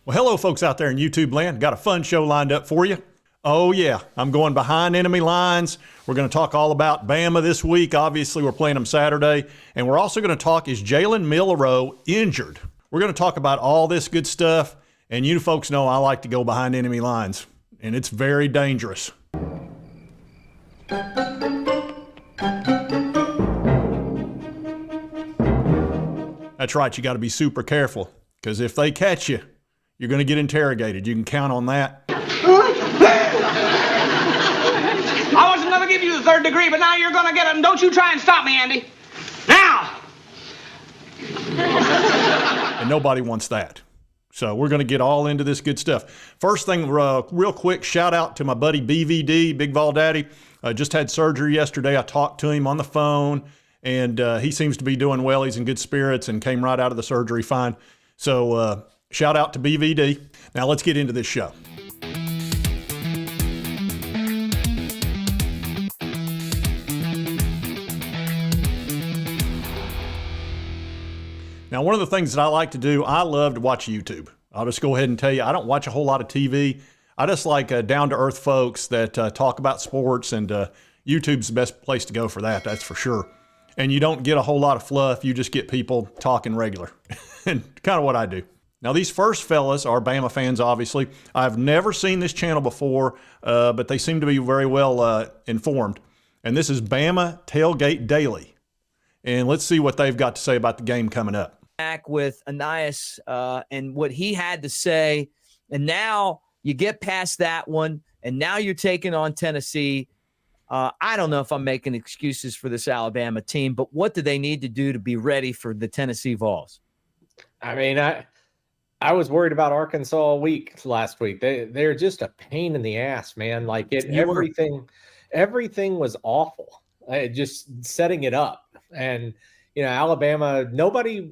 Well, hello, folks out there in YouTube land. Got a fun show lined up for you. Oh, yeah, I'm going behind enemy lines. We're going to talk all about Bama this week. Obviously, we're playing them Saturday. And we're also going to talk, is Jalen Milroe injured? We're going to talk about all this good stuff. And you folks know I like to go behind enemy lines, and it's very dangerous. That's right, you got to be super careful, because if they catch you, you're going to get interrogated. You can count on that. I wasn't going to give you the third degree, but now you're going to get it, and don't you try and stop me, Andy. Now! And nobody wants that. So we're going to get all into this good stuff. First thing, real quick, shout out to my buddy BVD, Big Vol Daddy. Just had surgery yesterday. I talked to him on the phone, and he seems to be doing well. He's in good spirits and came right out of the surgery fine. So shout out to BVD. Now let's get into this show. Now, one of the things that I like to do, I love to watch YouTube. I'll just go ahead and tell you, I don't watch a whole lot of TV. I just like down-to-earth folks that talk about sports, and YouTube's the best place to go for that, that's for sure. And you don't get a whole lot of fluff. You just get people talking regular, and kind of what I do. Now, these first fellas are Bama fans, obviously. I've never seen this channel before, but they seem to be very well informed. And this is Bama Tailgate Daily. And let's see what they've got to say about the game coming up. Back with Anais and what he had to say, and now you get past that one, and now you're taking on Tennessee. I don't know if I'm making excuses for this Alabama team, but what do they need to do to be ready for the Tennessee Vols? I mean, I was worried about Arkansas all week last week. They're just a pain in the ass, man. Like everything was awful. Just setting it up. And Alabama, everybody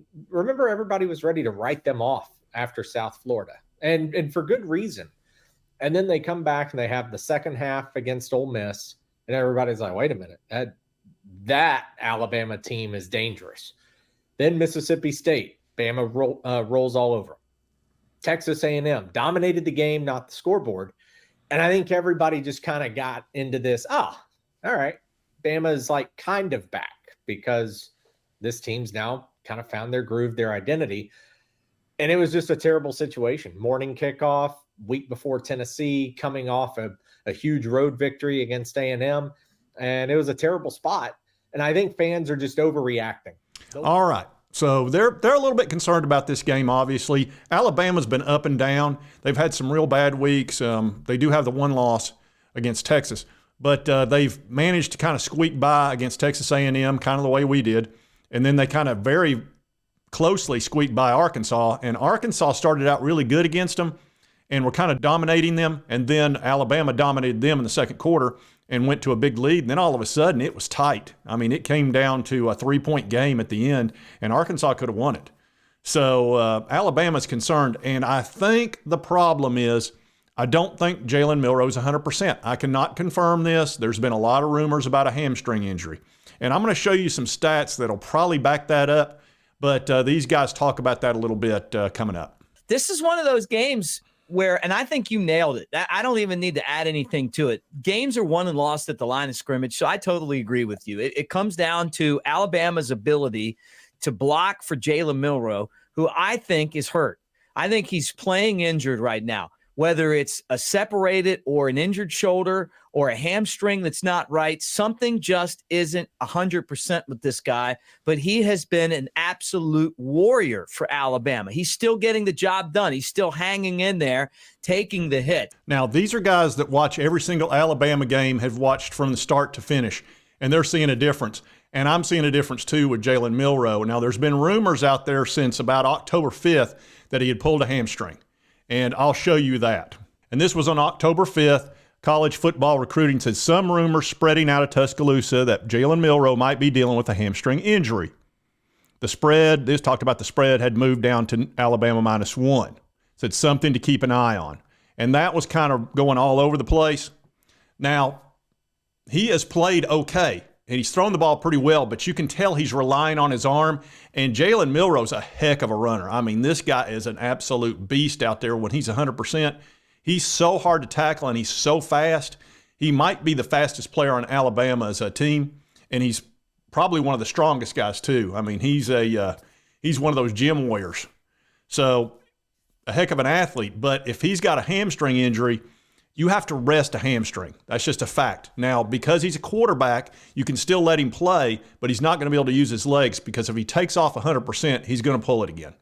was ready to write them off after South Florida, and for good reason. And then they come back and they have the second half against Ole Miss, and everybody's like, wait a minute, that Alabama team is dangerous. Then Mississippi State, Bama rolls all over them. Texas A&M dominated the game, not the scoreboard. And I think everybody just kind of got into this, all right, Bama's like kind of back, because this team's now kind of found their groove, their identity. And it was just a terrible situation. Morning kickoff, week before Tennessee, coming off a huge road victory against A&M. And it was a terrible spot. And I think fans are just overreacting. All right. So they're a little bit concerned about this game, obviously. Alabama's been up and down. They've had some real bad weeks. They do have the one loss against Texas. But they've managed to kind of squeak by against Texas A&M, kind of the way we did. And then they kind of very closely squeaked by Arkansas. And Arkansas started out really good against them and were kind of dominating them. And then Alabama dominated them in the second quarter and went to a big lead. And then all of a sudden it was tight. I mean, it came down to a 3-point game at the end, and Arkansas could have won it. So Alabama's concerned. And I think the problem is, I don't think Jalen Milroe is 100%. I cannot confirm this. There's been a lot of rumors about a hamstring injury. And I'm going to show you some stats that'll probably back that up. But these guys talk about that a little bit coming up. This is one of those games where, and I think you nailed it. I don't even need to add anything to it. Games are won and lost at the line of scrimmage, so I totally agree with you. It comes down to Alabama's ability to block for Jalen Milroe, who I think is hurt. I think he's playing injured right now. Whether it's a separated or an injured shoulder or a hamstring that's not right, something just isn't 100% with this guy. But he has been an absolute warrior for Alabama. He's still getting the job done. He's still hanging in there, taking the hit. Now, these are guys that watch every single Alabama game, have watched from the start to finish, and they're seeing a difference. And I'm seeing a difference, too, with Jalen Milroe. Now, there's been rumors out there since about October 5th that he had pulled a hamstring. And I'll show you that. And this was on October 5th. College football recruiting said some rumors spreading out of Tuscaloosa that Jalen Milroe might be dealing with a hamstring injury. The spread, this talked about the spread, had moved down to Alabama -1. Said something to keep an eye on. And that was kind of going all over the place. Now, he has played okay. and he's throwing the ball pretty well, but you can tell he's relying on his arm. And Jalen Milroe's a heck of a runner. I mean, this guy is an absolute beast out there when he's 100%. He's so hard to tackle, and he's so fast. He might be the fastest player on Alabama as a team, and he's probably one of the strongest guys too. I mean, he's one of those gym warriors. So a heck of an athlete. But if he's got a hamstring injury, you have to rest a hamstring. That's just a fact. Now, because he's a quarterback, you can still let him play, but he's not going to be able to use his legs, because if he takes off 100%, he's going to pull it again.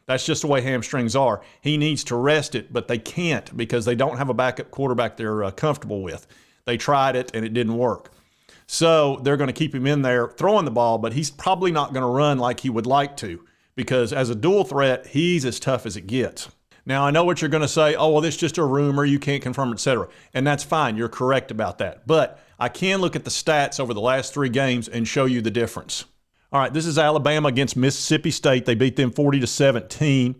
That's just the way hamstrings are. He needs to rest it, but they can't because they don't have a backup quarterback they're comfortable with. They tried it, and it didn't work. So they're going to keep him in there throwing the ball, but he's probably not going to run like he would like to, because as a dual threat, he's as tough as it gets. Now, I know what you're going to say. Oh, well, this is just a rumor. You can't confirm, etc. And that's fine. You're correct about that. But I can look at the stats over the last 3 games and show you the difference. All right, this is Alabama against Mississippi State. They beat them 40-17.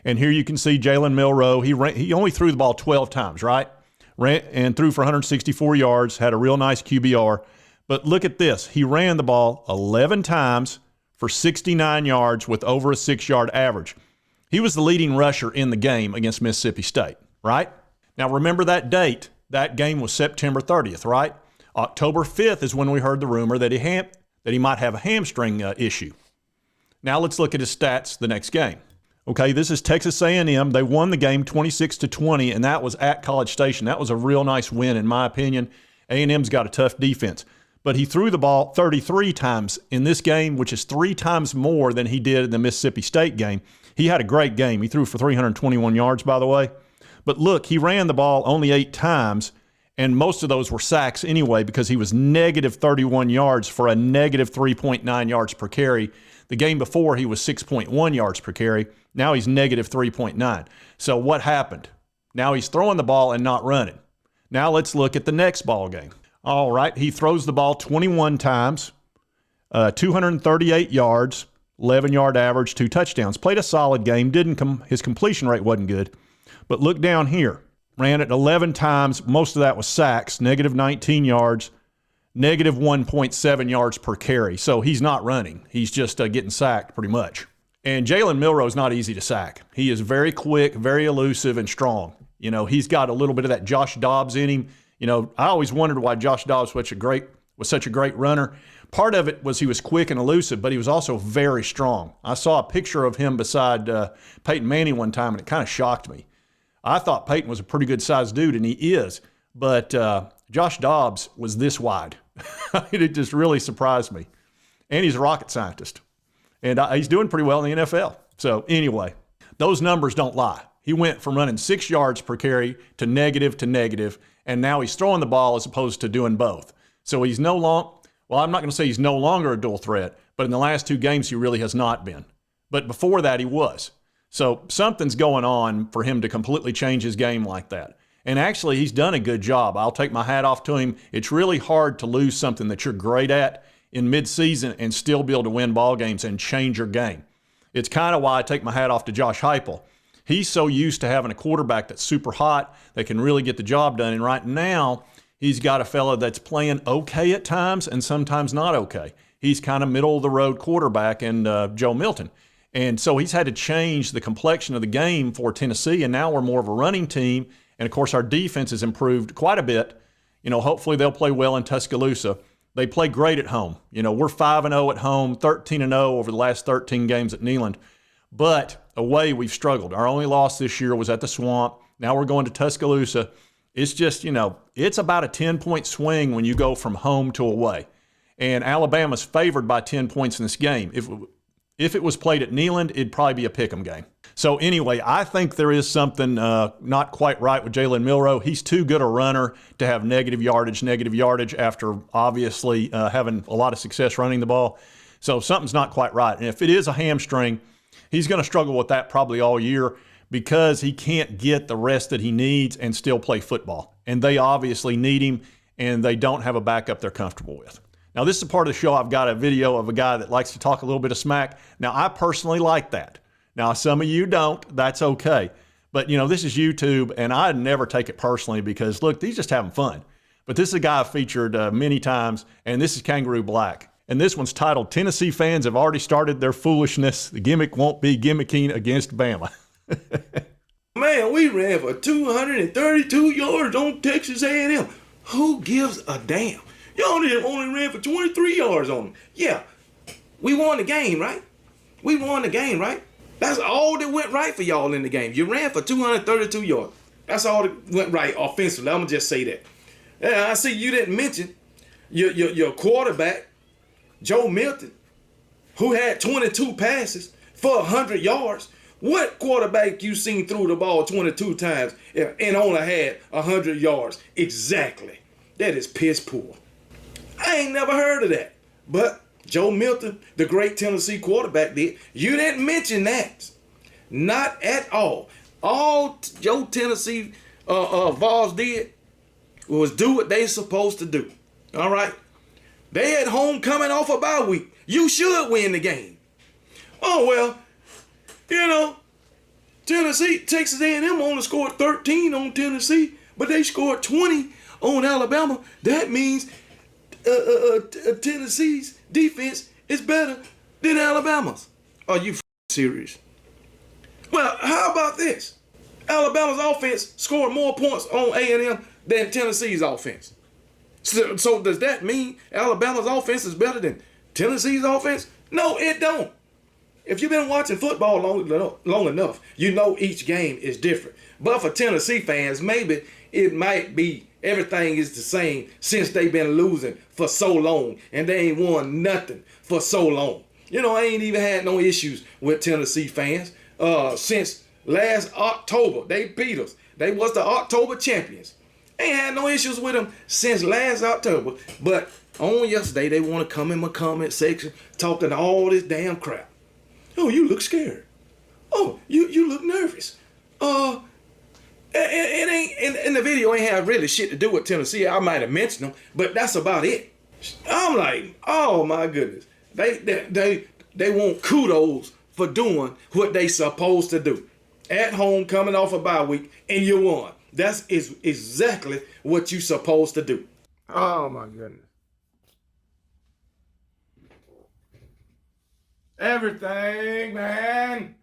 And here you can see Jalen Milroe. He only threw the ball 12 times, right? And threw for 164 yards, had a real nice QBR. But look at this. He ran the ball 11 times for 69 yards with over a 6-yard average. He was the leading rusher in the game against Mississippi State, right? Now, remember that date. That game was September 30th, right? October 5th is when we heard the rumor that he might have a hamstring issue. Now, let's look at his stats the next game. Okay, this is Texas A&M. They won the game 26-20, and that was at College Station. That was a real nice win, in my opinion. A&M's got a tough defense. But he threw the ball 33 times in this game, which is 3 times more than he did in the Mississippi State game. He had a great game. He threw for 321 yards, by the way. But look, he ran the ball only 8 times, and most of those were sacks anyway, because he was negative 31 yards for a negative 3.9 yards per carry. The game before, he was 6.1 yards per carry. Now he's negative 3.9. So what happened? Now he's throwing the ball and not running. Now let's look at the next ball game. All right, he throws the ball 21 times, 238 yards, 11-yard average, 2 touchdowns. Played a solid game. His completion rate wasn't good. But look down here. Ran it 11 times. Most of that was sacks, negative 19 yards, negative 1.7 yards per carry. So he's not running. He's just getting sacked pretty much. And Jalen Milroe is not easy to sack. He is very quick, very elusive, and strong. You know, he's got a little bit of that Josh Dobbs in him. You know, I always wondered why Josh Dobbs was such a great runner. Part of it was he was quick and elusive, but he was also very strong. I saw a picture of him beside Peyton Manning one time, and it kind of shocked me. I thought Peyton was a pretty good-sized dude, and he is, but Josh Dobbs was this wide. It just really surprised me. And he's a rocket scientist, and he's doing pretty well in the NFL. So anyway, those numbers don't lie. He went from running 6 yards per carry to negative, and now he's throwing the ball as opposed to doing both. So he's I'm not going to say he's no longer a dual threat, but in the last 2 games he really has not been. But before that he was. So something's going on for him to completely change his game like that. And actually he's done a good job. I'll take my hat off to him. It's really hard to lose something that you're great at in midseason and still be able to win ball games and change your game. It's kind of why I take my hat off to Josh Heupel. He's so used to having a quarterback that's super hot that can really get the job done. And right now, he's got a fella that's playing okay at times and sometimes not okay. He's kind of middle-of-the-road quarterback in Joe Milton. And so he's had to change the complexion of the game for Tennessee, and now we're more of a running team. And, of course, our defense has improved quite a bit. You know, hopefully they'll play well in Tuscaloosa. They play great at home. You know, we're 5-0 at home, 13-0 over the last 13 games at Neyland. But away, we've struggled. Our only loss this year was at the Swamp. Now we're going to Tuscaloosa. It's just, you know, it's about a 10-point swing when you go from home to away. And Alabama's favored by 10 points in this game. If it was played at Neyland, it'd probably be a pick'em game. So anyway, I think there is something not quite right with Jalen Milroe. He's too good a runner to have negative yardage after obviously having a lot of success running the ball. So something's not quite right. And if it is a hamstring, he's going to struggle with that probably all year because he can't get the rest that he needs and still play football. And they obviously need him, and they don't have a backup they're comfortable with. Now, this is a part of the show. I've got a video of a guy that likes to talk a little bit of smack. Now, I personally like that. Now, some of you don't. That's okay. But, you know, this is YouTube, and I'd never take it personally because, look, these just having fun. But this is a guy I've featured many times, and this is Kangaroo Black. And this one's titled, Tennessee fans have already started their foolishness. The gimmick won't be gimmicking against Bama. Man, we ran for 232 yards on Texas A&M. Who gives a damn? Y'all only ran for 23 yards on them. Yeah, we won the game, right? We won the game, right? That's all that went right for y'all in the game. You ran for 232 yards. That's all that went right offensively. I'm going to just say that. Yeah, I see you didn't mention your quarterback, Joe Milton, who had 22 passes for 100 yards. What quarterback you seen threw the ball 22 times and only had 100 yards? Exactly. That is piss poor. I ain't never heard of that. But Joe Milton, the great Tennessee quarterback, did. You didn't mention that. Not at all. All Joe Tennessee Vols did was do what they supposed to do. All right? They at home coming off a bye week. You should win the game. Oh, well, you know, Texas A&M only scored 13 on Tennessee, but they scored 20 on Alabama. That means Tennessee's defense is better than Alabama's. Are you serious? Well, how about this? Alabama's offense scored more points on A&M than Tennessee's offense. So does that mean Alabama's offense is better than Tennessee's offense? No, it don't. If you've been watching football long enough, you know each game is different. But for Tennessee fans, maybe it might be everything is the same since they've been losing for so long and they ain't won nothing for so long. You know, I ain't even had no issues with Tennessee fans since last October. They beat us. They was the October champions. Ain't had no issues with them since last October. But on yesterday, they want to come in my comment section talking all this damn crap. Oh, you look scared. Oh, you look nervous. It ain't in the video ain't have really shit to do with Tennessee. I might have mentioned them, but that's about it. I'm like, oh my goodness. They want kudos for doing what they supposed to do. At home, coming off a bye week, and you won. That's exactly what you supposed to do. Oh my goodness. Everything, man.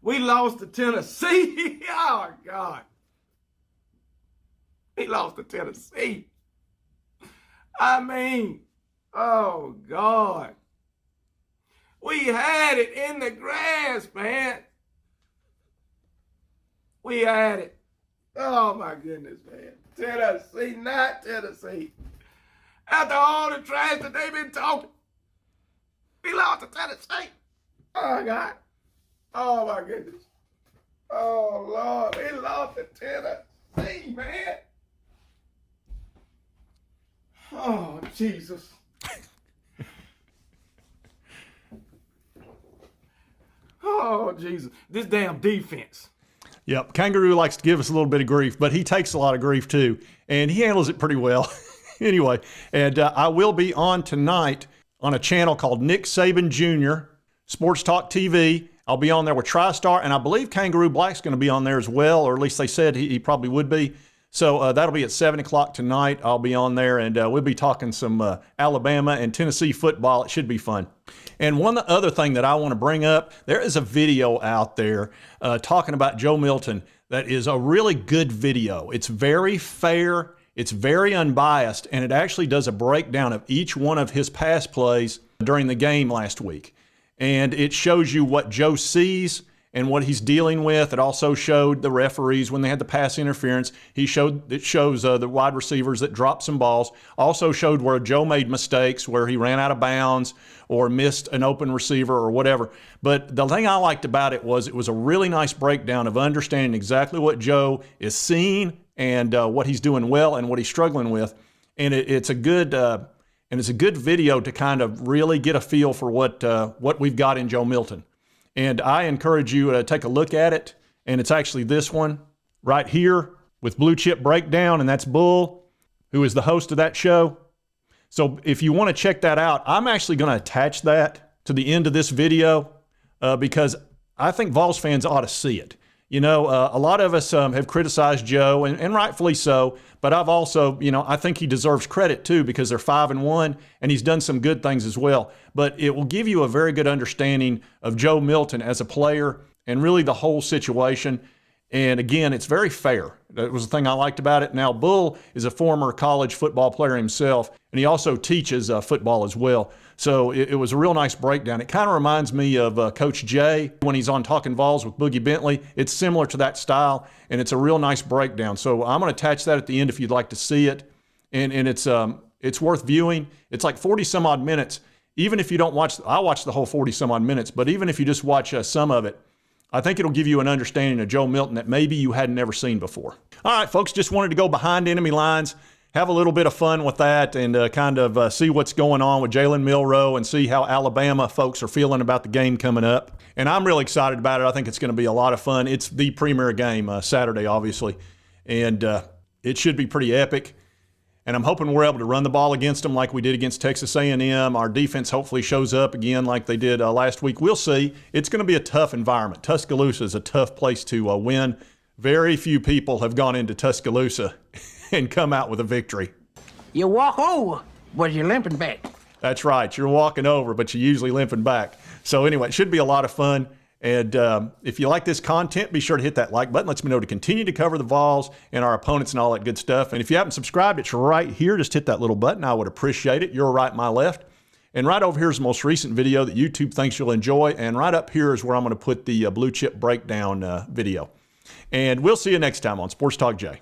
We lost to Tennessee. Oh, God. We lost to Tennessee. I mean, oh, God. We had it in the grass, man. We had it. Oh, my goodness, man. Tennessee, not Tennessee. After all the trash that they've been talking, we lost to Tennessee. Oh, God. Oh, my goodness. Oh, Lord. We lost to Tennessee, man. Oh, Jesus. Oh, Jesus. This damn defense. Yep, Kangaroo likes to give us a little bit of grief, but he takes a lot of grief too, and he handles it pretty well. Anyway, and I will be on tonight on a channel called Nick Saban Jr., Sports Talk TV. I'll be on there with TriStar, and I believe Kangaroo Black's going to be on there as well, or at least they said he probably would be. So that'll be at 7 o'clock tonight. I'll be on there, and we'll be talking some Alabama and Tennessee football. It should be fun. And one other thing that I want to bring up, there is a video out there talking about Joe Milton that is a really good video. It's very fair, it's very unbiased, and it actually does a breakdown of each one of his pass plays during the game last week. And it shows you what Joe sees and what he's dealing with. It also showed the referees when they had the pass interference. It shows the wide receivers that dropped some balls. Also showed where Joe made mistakes, where he ran out of bounds or missed an open receiver or whatever. But the thing I liked about it was a really nice breakdown of understanding exactly what Joe is seeing and what he's doing well and what he's struggling with. And it's a good video to kind of really get a feel for what we've got in Joe Milton. And I encourage you to take a look at it. And it's actually this one right here with Blue Chip Breakdown. And that's Bull, who is the host of that show. So if you want to check that out, I'm actually going to attach that to the end of this video. because I think Vols fans ought to see it. You know, a lot of us have criticized Joe, and rightfully so, but I've also, I think he deserves credit too, because they're 5-1, and he's done some good things as well. But it will give you a very good understanding of Joe Milton as a player and really the whole situation. And again, it's very fair. That was the thing I liked about it. Now, Bull is a former college football player himself, and he also teaches football as well. So it was a real nice breakdown. It kind of reminds me of Coach Jay when he's on Talking Vols with Boogie Bentley. It's similar to that style, and it's a real nice breakdown. So I'm going to attach that at the end if you'd like to see it. And it's worth viewing. It's like 40-some-odd minutes. Even if you don't watch, I watched the whole 40-some-odd minutes, but even if you just watch some of it, I think it'll give you an understanding of Joe Milton that maybe you hadn't never seen before. All right, folks, just wanted to go behind enemy lines, have a little bit of fun with that, and kind of see what's going on with Jalen Milroe and see how Alabama folks are feeling about the game coming up. And I'm really excited about it. I think it's going to be a lot of fun. It's the premier game Saturday, obviously, and it should be pretty epic. And I'm hoping we're able to run the ball against them like we did against Texas A&M. Our defense hopefully shows up again like they did last week. We'll see. It's going to be a tough environment. Tuscaloosa is a tough place to win. Very few people have gone into Tuscaloosa and come out with a victory. You walk over, but you're limping back. That's right. You're walking over, but you're usually limping back. So anyway, it should be a lot of fun. And if you like this content, be sure to hit that like button. Lets me know to continue to cover the Vols and our opponents and all that good stuff. And if you haven't subscribed, it's right here. Just hit that little button. I would appreciate it. Your right, my left. And right over here is the most recent video that YouTube thinks you'll enjoy. And right up here is where I'm going to put the blue chip breakdown video. And we'll see you next time on Sports Talk Jay.